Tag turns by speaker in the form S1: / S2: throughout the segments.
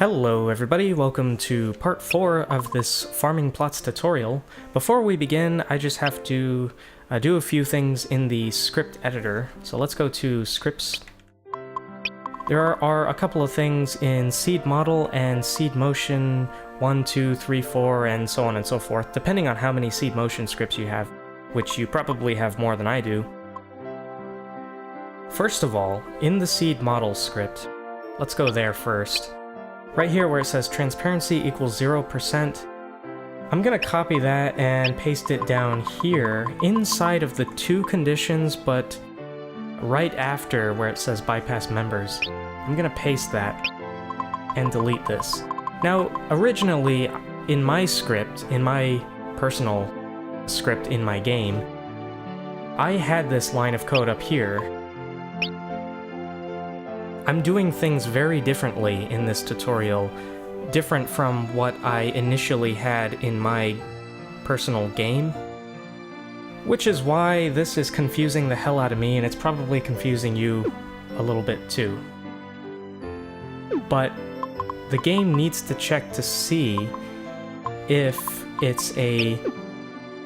S1: Hello everybody, welcome to part 4 of this farming plots tutorial. Before we begin, I just have to do a few things in the script editor. So let's go to scripts. There are a couple of things in seed model and seed motion 1, 2, 3, 4, and so on and so forth, depending on how many seed motion scripts you have, which you probably have more than I do. First of all, in the seed model script, let's go there first. Right here where it says transparency equals 0%, I'm gonna copy that and paste it down here inside of the two conditions, but right after where it says bypass members. I'm gonna paste that and delete this. Now, originally in my script, in my personal script in my game, I had this line of code up here. I'm doing things very differently in this tutorial, different from what I initially had in my personal game, which is why this is confusing the hell out of me, and it's probably confusing you a little bit too. But the game needs to check to see if it's a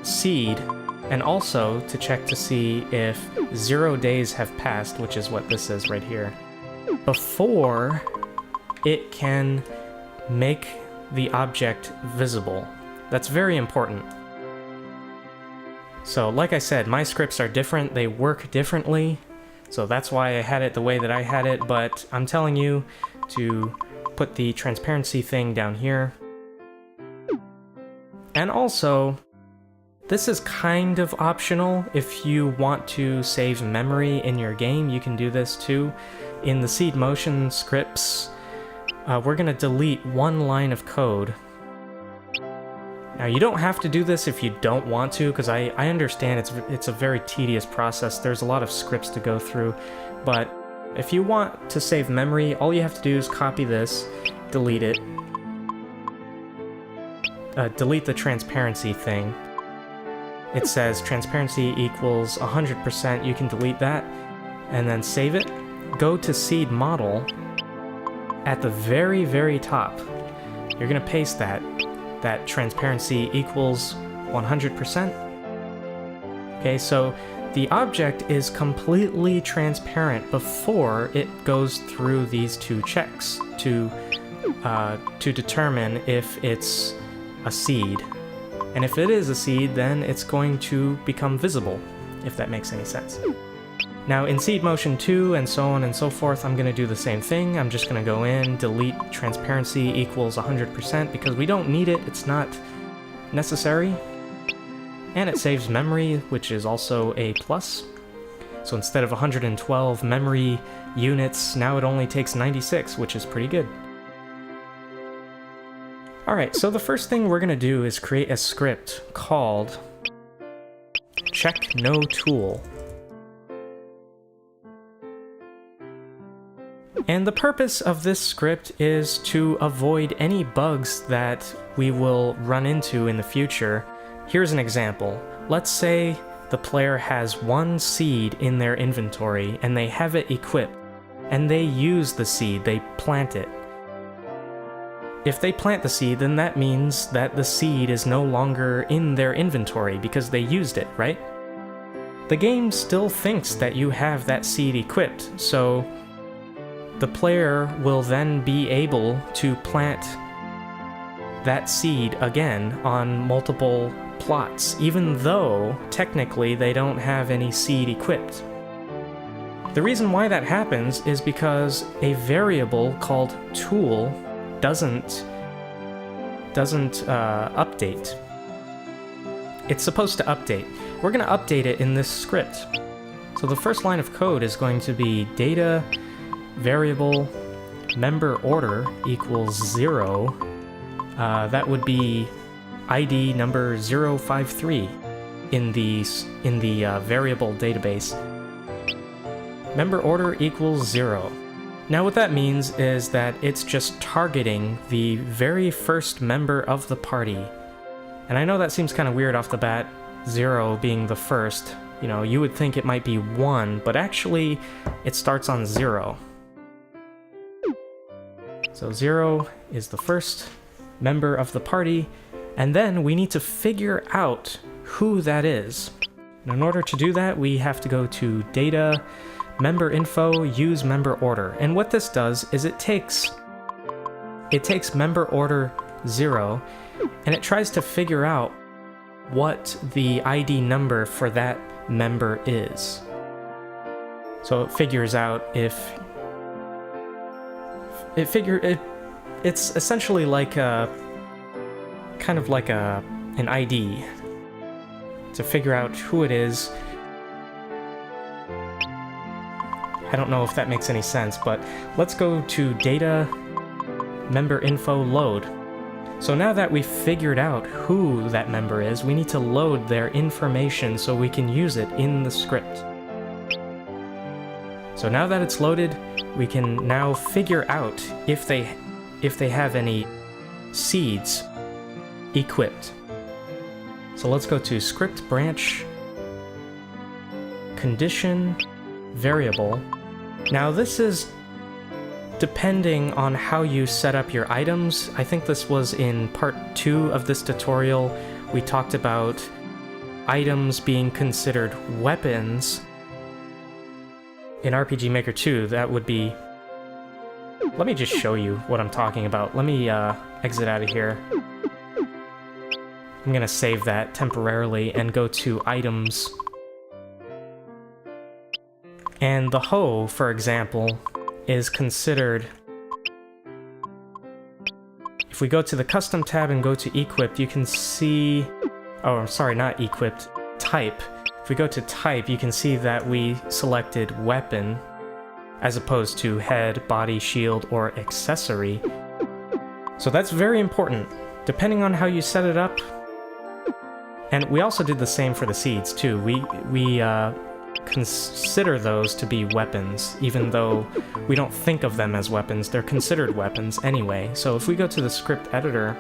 S1: seed, and also to check to see if 0 days have passed, which is what this is right here, before it can make the object visible. That's very important. So like I said, my scripts are different, they work differently, so that's why I had it the way that I had it, but I'm telling you to put the transparency thing down here. And also, this is kind of optional. If you want to save memory in your game, you can do this too. In the seed motion scripts, we're going to delete one line of code. Now, you don't have to do this if you don't want to, because I understand it's a very tedious process. There's a lot of scripts to go through, but if you want to save memory, all you have to do is copy this, delete it, delete the transparency thing. It says transparency equals 100%, you can delete that, and then save it. Go to seed model. At the very, very top, you're gonna paste that transparency equals 100%. Okay, so the object is completely transparent before it goes through these two checks to determine if it's a seed. And if it is a seed, then it's going to become visible, if that makes any sense. Now in seed motion 2 and so on and so forth, I'm going to do the same thing. I'm just going to go in, delete transparency equals 100% because we don't need it, it's not necessary. And it saves memory, which is also a plus. So instead of 112 memory units, now it only takes 96, which is pretty good. Alright, so the first thing we're going to do is create a script called check no tool. And the purpose of this script is to avoid any bugs that we will run into in the future. Here's an example. Let's say the player has one seed in their inventory and they have it equipped, and they use the seed, they plant it. If they plant the seed, then that means that the seed is no longer in their inventory because they used it, right? The game still thinks that you have that seed equipped, so the player will then be able to plant that seed again on multiple plots, even though technically they don't have any seed equipped. The reason why that happens is because a variable called tool doesn't update. It's supposed to update. We're going to update it in this script. So the first line of code is going to be data variable member order equals 0. That would be ID number 053 in the variable database. Member order equals 0. Now what that means is that it's just targeting the very first member of the party. And I know that seems kind of weird off the bat, 0 being the first. You know, you would think it might be 1, but actually it starts on 0. So 0 is the first member of the party, and then we need to figure out who that is. And in order to do that, we have to go to Data, Member Info, Use Member Order. And what this does is it takes member order 0, and it tries to figure out what the ID number for that member is. So it figures out if it's essentially like a kind of like an ID to figure out who it is. I don't know if that makes any sense, but let's go to Data, Member Info, Load. So now that we've figured out who that member is, we need to load their information so we can use it in the script. So now that it's loaded, we can now figure out if they have any seeds equipped. So let's go to Script Branch, Condition, Variable. Now this is depending on how you set up your items. I think this was in part 2 of this tutorial. We talked about items being considered weapons. In RPG Maker 2, that would be... Let me just show you what I'm talking about. Let me exit out of here. I'm gonna save that temporarily and go to Items. And the hoe, for example, is considered... If we go to the Custom tab and go to Equipped, you can see... Oh, I'm sorry, not Equipped. Type. If we go to Type, you can see that we selected Weapon, as opposed to Head, Body, Shield, or Accessory. So that's very important, depending on how you set it up. And we also did the same for the seeds, too. We consider those to be weapons, even though we don't think of them as weapons. They're considered weapons anyway. So if we go to the script editor,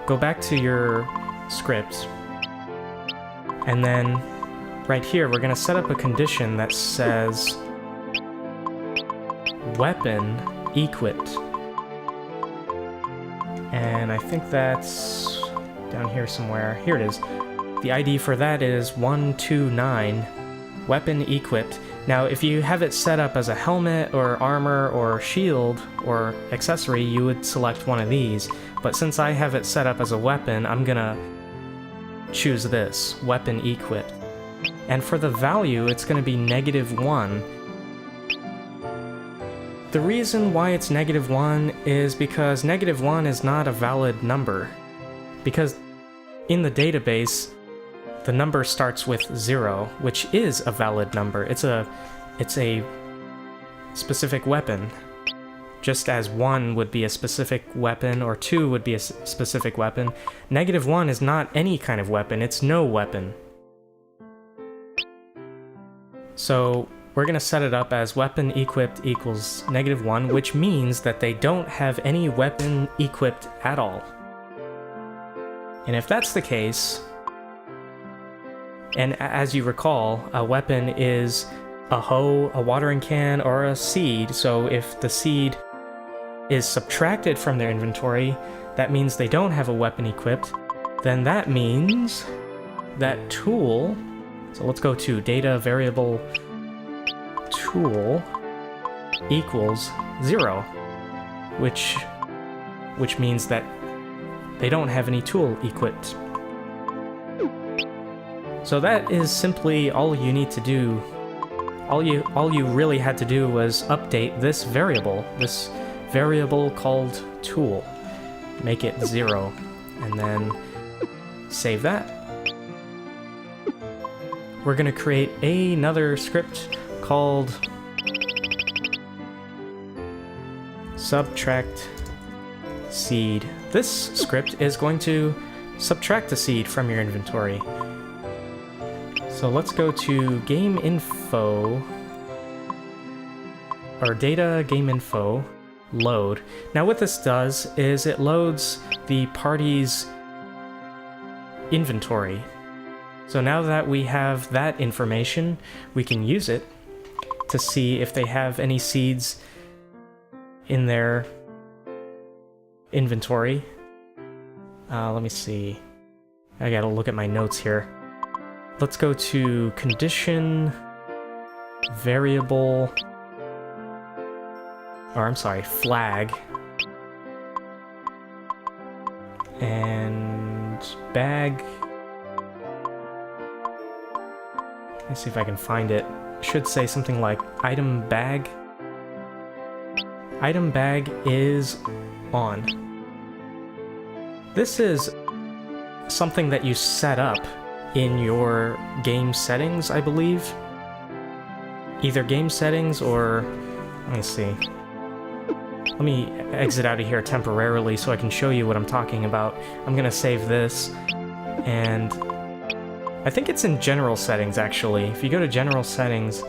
S1: go back to your script, and then right here we're going to set up a condition that says weapon equipped. And I think that's down here somewhere. Here it is. The ID for that is 129. Weapon equipped. Now, if you have it set up as a helmet or armor or shield or accessory, you would select one of these. But since I have it set up as a weapon, I'm gonna choose this, weapon equipped. And for the value, it's gonna be -1. The reason why it's -1 is because -1 is not a valid number. Because in the database, the number starts with 0, which is a valid number. It's a specific weapon. Just as 1 would be a specific weapon, or 2 would be a specific weapon, -1 is not any kind of weapon, it's no weapon. So we're gonna set it up as weapon equipped equals -1, which means that they don't have any weapon equipped at all. And if that's the case, and as you recall, a weapon is a hoe, a watering can, or a seed, so if the seed is subtracted from their inventory, that means they don't have a weapon equipped, then that means that tool, so let's go to data variable tool equals 0, which means that they don't have any tool equipped. So that is simply all you need to do. All you really had to do was update this variable called tool. Make it 0, and then save that. We're gonna create another script called subtract seed. This script is going to subtract a seed from your inventory. So let's go to game info, or data game info, load. Now what this does is it loads the party's inventory. So now that we have that information, we can use it to see if they have any seeds in their inventory. Let me see. I gotta look at my notes here. Let's go to condition, variable, or I'm sorry, flag, and bag. Let's see if I can find it. It should say something like item bag. Item bag is on. This is something that you set up in your game settings, I believe. Either game settings or... let me see. Let me exit out of here temporarily so I can show you what I'm talking about. I'm gonna save this, and I think it's in general settings, actually. If you go to general settings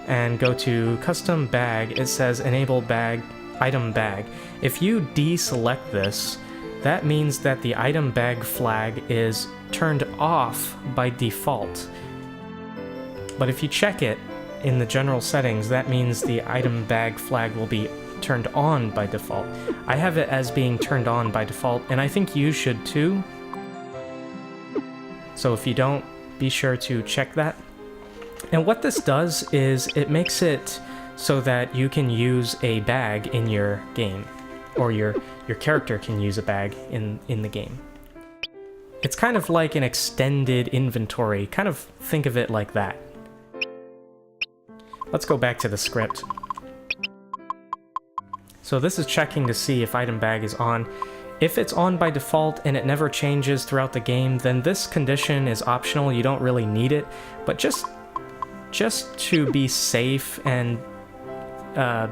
S1: and go to custom bag, it says enable bag, item bag. If you deselect this, that means that the item bag flag is turned off by default. But if you check it in the general settings, that means the item bag flag will be turned on by default. I have it as being turned on by default, and I think you should too. So if you don't, be sure to check that. And what this does is it makes it so that you can use a bag in your game, or your character can use a bag in the game. It's kind of like an extended inventory. Kind of think of it like that. Let's go back to the script. So this is checking to see if item bag is on. If it's on by default and it never changes throughout the game, then this condition is optional. You don't really need it, but just to be safe and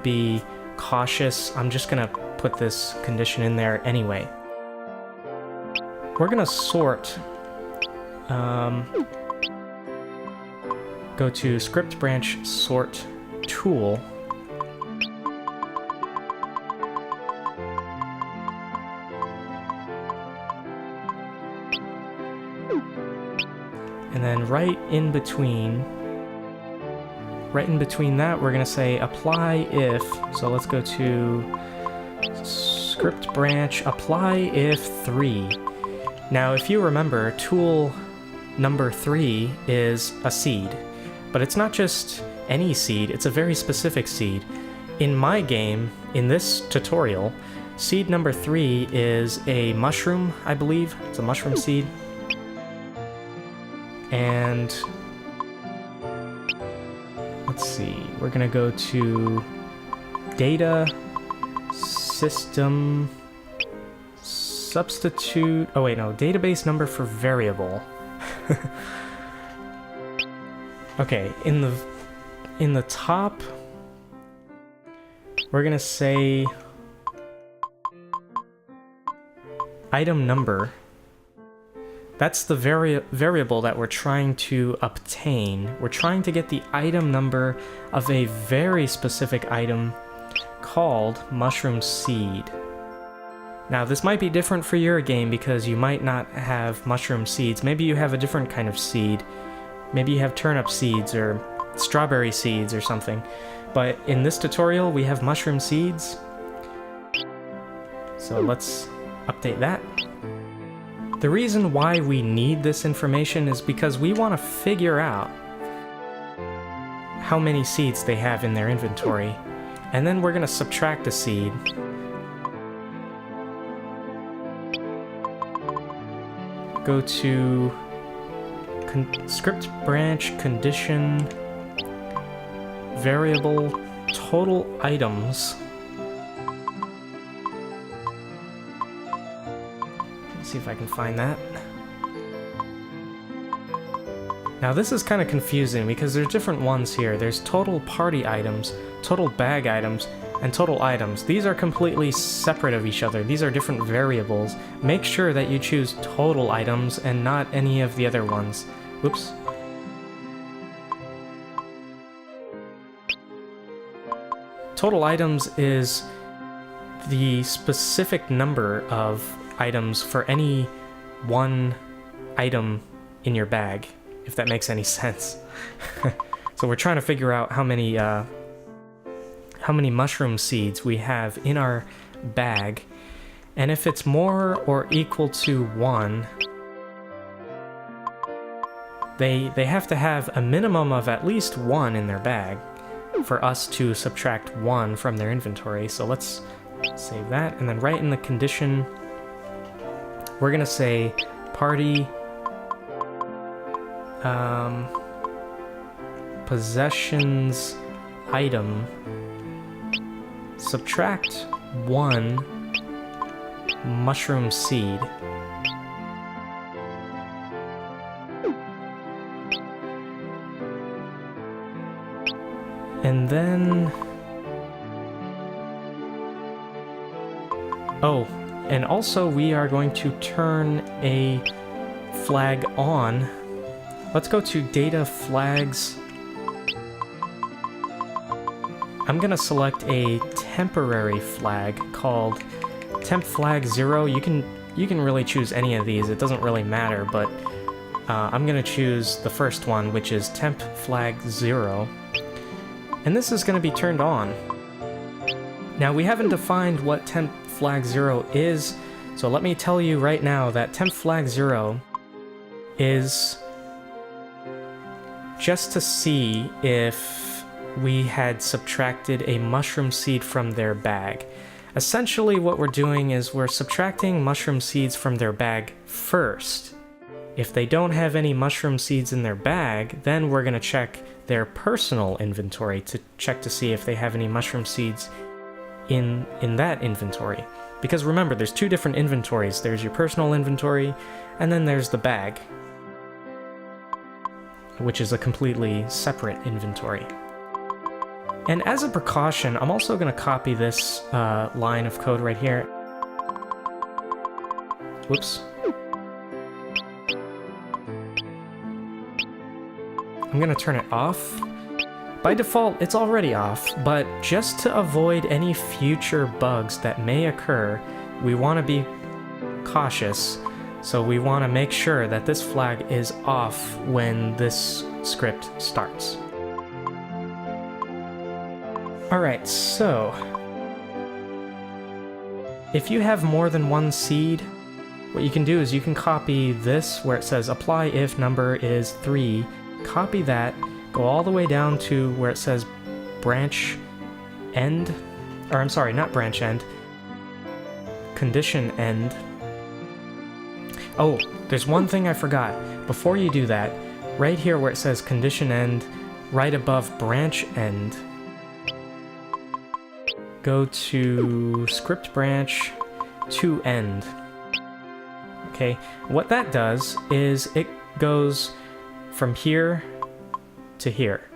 S1: be cautious, I'm just gonna put this condition in there anyway. We're gonna sort. Go to script branch sort tool. And then right in between that, we're gonna say apply if. So let's go to script branch apply if 3. Now, if you remember, tool number 3 is a seed, but it's not just any seed, it's a very specific seed. In my game, in this tutorial, seed number 3 is a mushroom, I believe. It's a mushroom seed. And let's see, we're gonna go to data, system, substitute, oh wait, no, database number for variable. Okay, in the top, we're gonna say item number. That's the variable that we're trying to obtain. We're trying to get the item number of a very specific item called mushroom seed. Now, this might be different for your game because you might not have mushroom seeds. Maybe you have a different kind of seed. Maybe you have turnip seeds or strawberry seeds or something. But in this tutorial, we have mushroom seeds. So let's update that. The reason why we need this information is because we want to figure out how many seeds they have in their inventory. And then we're going to subtract a seed. Go to script branch condition variable total items. Let's see if I can find that. Now this is kind of confusing because there's different ones here. There's total party items, total bag items, and total items. These are completely separate of each other. These are different variables. Make sure that you choose total items and not any of the other ones. Whoops. Total items is the specific number of items for any one item in your bag, if that makes any sense. So we're trying to figure out how many mushroom seeds we have in our bag, And if it's more or equal to 1, they have to have a minimum of at least 1 in their bag for us to subtract 1 from their inventory. So let's save that, and then right in the condition, we're gonna say party possessions item subtract 1 mushroom seed. And then... oh, and also we are going to turn a flag on. Let's go to data flags. I'm gonna select a temporary flag called temp flag 0. You can really choose any of these, it doesn't really matter, but I'm gonna choose the first one, which is temp flag 0. And this is gonna be turned on. Now we haven't defined what temp flag 0 is, so let me tell you right now that temp flag 0 is just to see if we had subtracted a mushroom seed from their bag. Essentially what we're doing is we're subtracting mushroom seeds from their bag first. If they don't have any mushroom seeds in their bag, then we're gonna check their personal inventory to check to see if they have any mushroom seeds in that inventory. Because remember, there's 2 different inventories. There's your personal inventory, and then there's the bag, which is a completely separate inventory. And as a precaution, I'm also going to copy this line of code right here. Whoops. I'm going to turn it off. By default, it's already off, but just to avoid any future bugs that may occur, we want to be cautious. So we want to make sure that this flag is off when this script starts. Alright, so if you have more than 1 seed, what you can do is you can copy this where it says apply if number is 3, copy that, go all the way down to where it says branch end, or I'm sorry, not branch end, condition end. Oh, there's one thing I forgot. Before you do that, right here where it says condition end, right above branch end, go to script branch to end. Okay, what that does is it goes from here to here.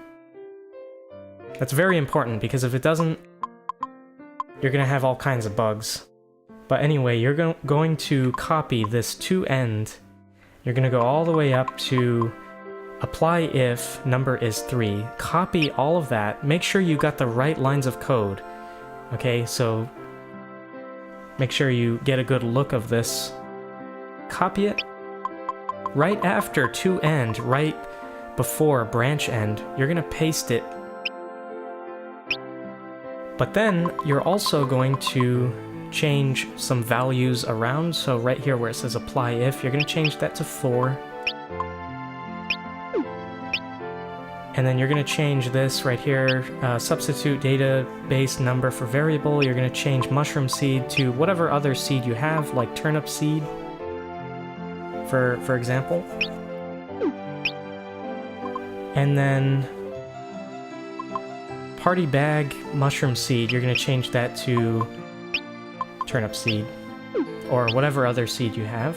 S1: That's very important because if it doesn't, you're gonna have all kinds of bugs. But anyway, you're going to copy this to end. You're gonna go all the way up to apply if number is 3. Copy all of that. Make sure you got the right lines of code. Okay, so make sure you get a good look of this. Copy it. Right after to end, right before branch end, you're gonna paste it. But then you're also going to change some values around. So right here where it says apply if, you're gonna change that to 4. And then you're going to change this right here, substitute database number for variable. You're going to change mushroom seed to whatever other seed you have, like turnip seed, for example. And then party bag mushroom seed, you're going to change that to turnip seed, or whatever other seed you have.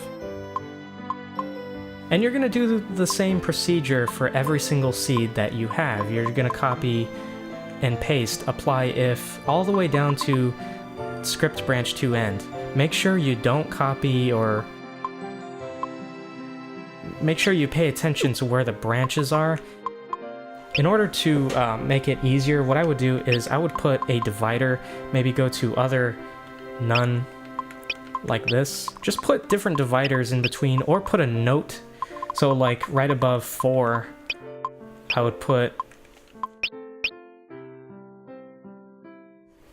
S1: And you're going to do the same procedure for every single seed that you have. You're going to copy and paste, apply if, all the way down to script branch to end. Make sure you don't copy, or make sure you pay attention to where the branches are. In order to make it easier, what I would do is I would put a divider, maybe go to other, none, like this. Just put different dividers in between, or put a note. So like right above 4, I would put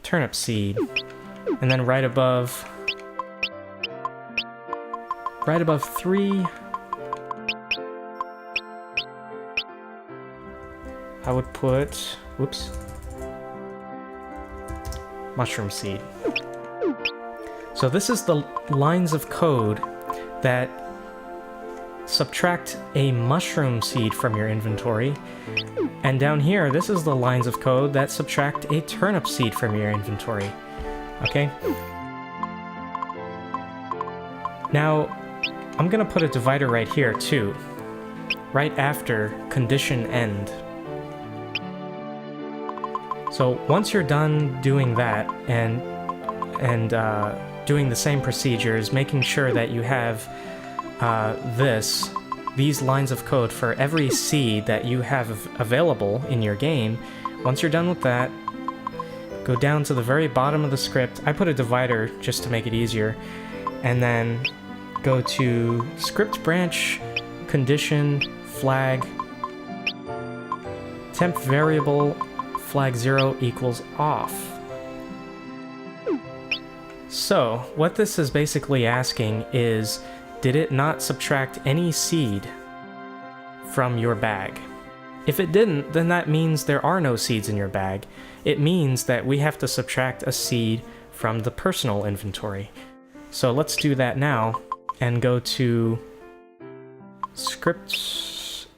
S1: turnip seed, and then right above right above 3, I would put, whoops, mushroom seed. So this is the lines of code that subtract a mushroom seed from your inventory. And down here, this is the lines of code that subtract a turnip seed from your inventory. Okay? Now, I'm gonna put a divider right here too, right after condition end. So once you're done doing that and doing the same procedures, making sure that you have these lines of code for every seed that you have available in your game. Once you're done with that, go down to the very bottom of the script. I put a divider just to make it easier, and then go to script branch, condition, flag, temp variable, flag 0 equals off. So, what this is basically asking is, did it not subtract any seed from your bag? If it didn't, then that means there are no seeds in your bag. It means that we have to subtract a seed from the personal inventory. So let's do that now, and go to script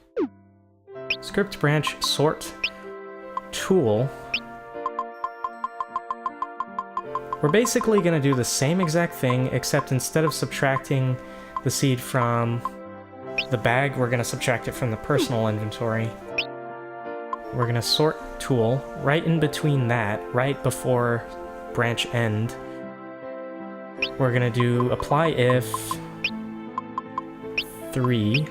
S1: branch sort tool. We're basically going to do the same exact thing, except instead of subtracting the seed from the bag, we're going to subtract it from the personal inventory. We're going to sort tool right in between that, right before branch end. We're going to do apply if 3.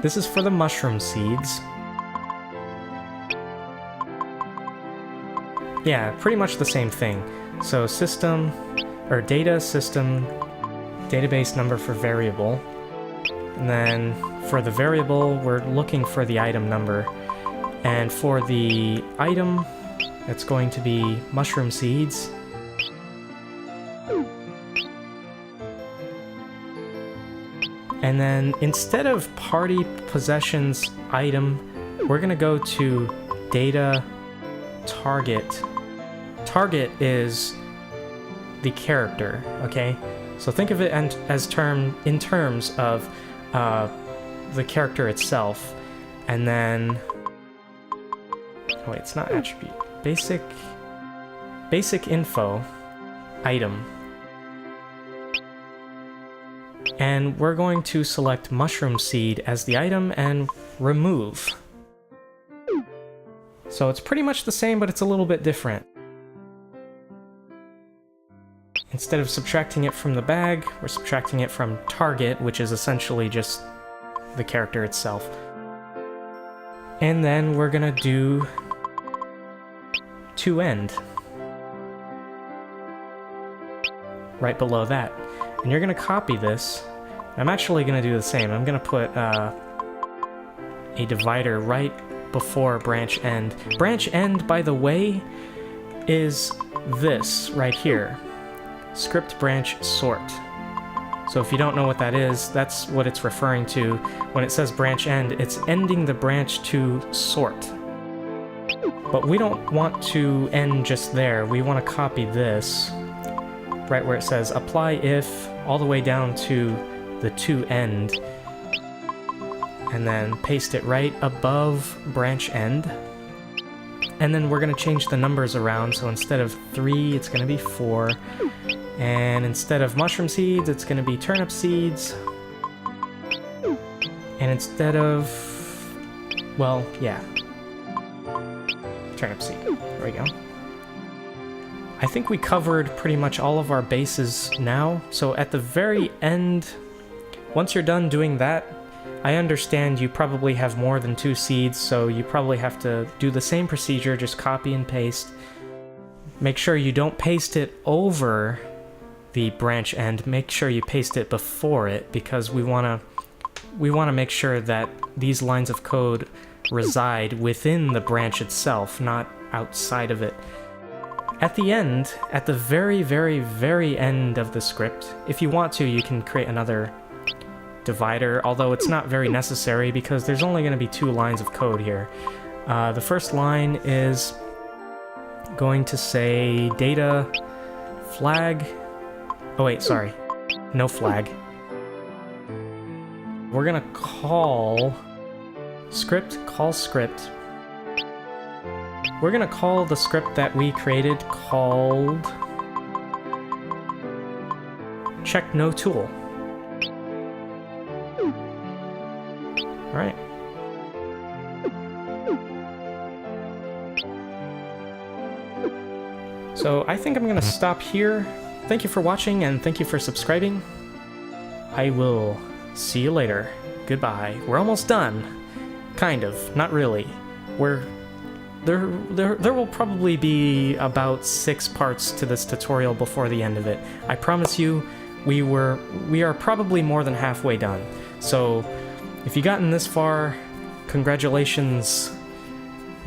S1: This is for the mushroom seeds. Yeah, pretty much the same thing. So system, or data system, database number for variable. And then for the variable, we're looking for the item number. And for the item, it's going to be mushroom seeds. And then instead of party possessions item, we're gonna go to data target. Target is the character, okay? So think of it as in terms of the character itself, and then oh wait, it's not attribute. Basic info item. And we're going to select mushroom seed as the item and remove. So it's pretty much the same, but it's a little bit different. Instead of subtracting it from the bag, we're subtracting it from target, which is essentially just the character itself. And then we're gonna do to end right below that. And you're gonna copy this. I'm actually gonna do the same. I'm gonna put a divider right before branch end. Branch end, by the way, is this right here. Script branch sort. So if you don't know what that is, that's what it's referring to. When it says branch end, it's ending the branch to sort. But we don't want to end just there. We want to copy this right where it says apply if all the way down to the to end, and then paste it right above branch end. And then we're going to change the numbers around, so instead of 3, it's going to be 4. And instead of mushroom seeds, it's going to be turnip seeds. And instead of, well, yeah, turnip seed. There we go. I think we covered pretty much all of our bases now. So at the very end, once you're done doing that, I understand you probably have more than 2 seeds, so you probably have to do the same procedure, just copy and paste. Make sure you don't paste it over the branch end. Make sure you paste it before it, because we want to make sure that these lines of code reside within the branch itself, not outside of it. At the end, at the very, very, very end of the script, if you want to, you can create another divider, although it's not very necessary because there's only going to be 2 lines of code here. The first line is going to say data flag. Oh wait, sorry. No flag. We're going to call script, call script. We're going to call the script that we created called check no tool. Alright. So I think I'm going to stop here. Thank you for watching and thank you for subscribing. I will see you later. Goodbye. We're almost done. Kind of. Not really. There will probably be about 6 parts to this tutorial before the end of it. I promise you, we are probably more than halfway done. So, if you've gotten this far, congratulations,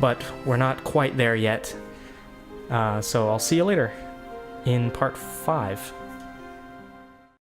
S1: but we're not quite there yet. So I'll see you later in part 5.